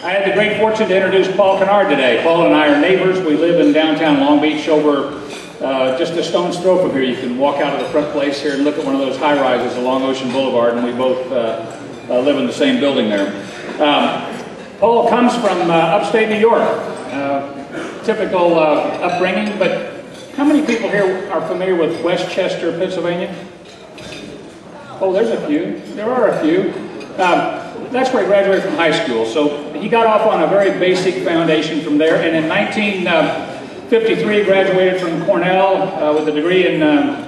I had the great fortune to introduce Paul Kennard today. Paul and I are neighbors. We live in downtown Long Beach, over just a stone's throw from here. You can walk out of the front place here and look at one of those high-rises along Ocean Boulevard, and we both live in the same building there. Paul comes from upstate New York. Typical upbringing, but how many people here are familiar with Westchester, Pennsylvania? Oh, there's a few. There are a few. That's where he graduated from high school. So he got off on a very basic foundation from there. And in 1953, graduated from Cornell with a degree in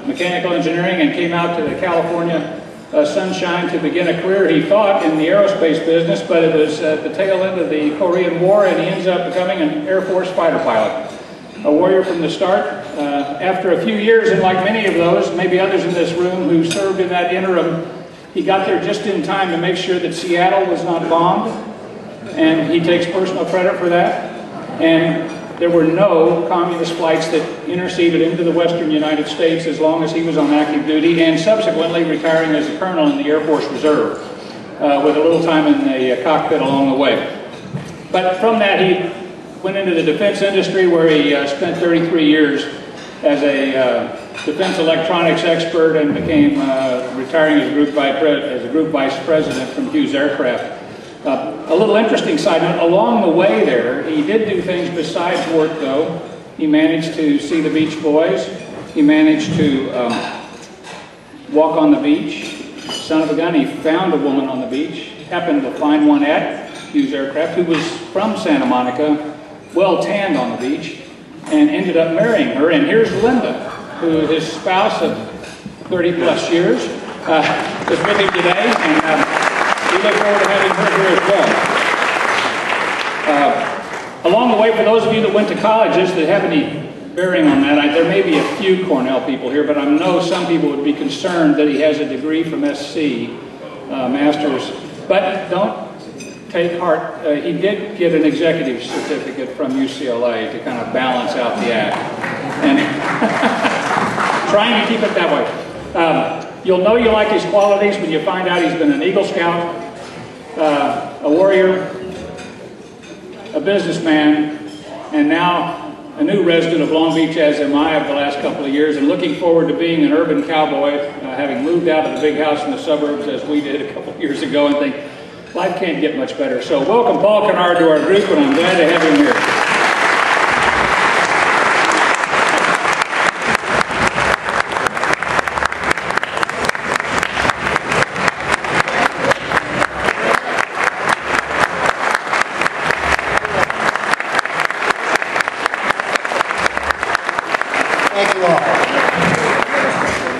mechanical engineering and came out to the California sunshine to begin a career, he thought, in the aerospace business, but it was at the tail end of the Korean War, and he ends up becoming an Air Force fighter pilot. A warrior from the start. After a few years, and like many of those, maybe others in this room who served in that interim, he got there just in time to make sure that Seattle was not bombed, and he takes personal credit for that. And there were no communist flights that interceded into the western United States as long as he was on active duty, and subsequently retiring as a colonel in the Air Force Reserve, with a little time in the cockpit along the way. But from that, he went into the defense industry, where he spent 33 years as a defense electronics expert, and became retiring as a group vice president from Hughes Aircraft. A little interesting side note, along the way there, he did do things besides work though. He managed to see the Beach Boys. He managed to walk on the beach. Son of a gun, he found a woman on the beach, happened to find one at Hughes Aircraft who was from Santa Monica, well tanned on the beach, and ended up marrying her. And here's Linda, who is his spouse of 30 plus years, is with him today, and we look forward to having her here as well. Along the way, for those of you that went to colleges that have any bearing on that, there may be a few Cornell people here, but I know some people would be concerned that he has a degree from SC, master's, but don't take heart. He did get an executive certificate from UCLA to kind of balance out the act, and trying to keep it that way. You'll know you like his qualities when you find out he's been an Eagle Scout, a warrior, a businessman, and now a new resident of Long Beach, as am I, over the last couple of years, and looking forward to being an urban cowboy, having moved out of the big house in the suburbs as we did a couple of years ago, and think life can't get much better. So welcome Paul Kennard to our group, and I'm glad to have him here. Thank you all.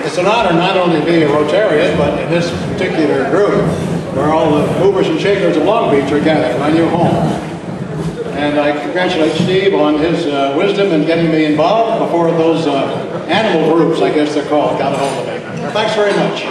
It's an honor not only to be a Rotarian, but in this particular group, where all the movers and shakers of Long Beach are gathered, my new home. And I congratulate Steve on his wisdom in getting me involved before those animal groups, I guess they're called, got a hold of me. Thanks very much.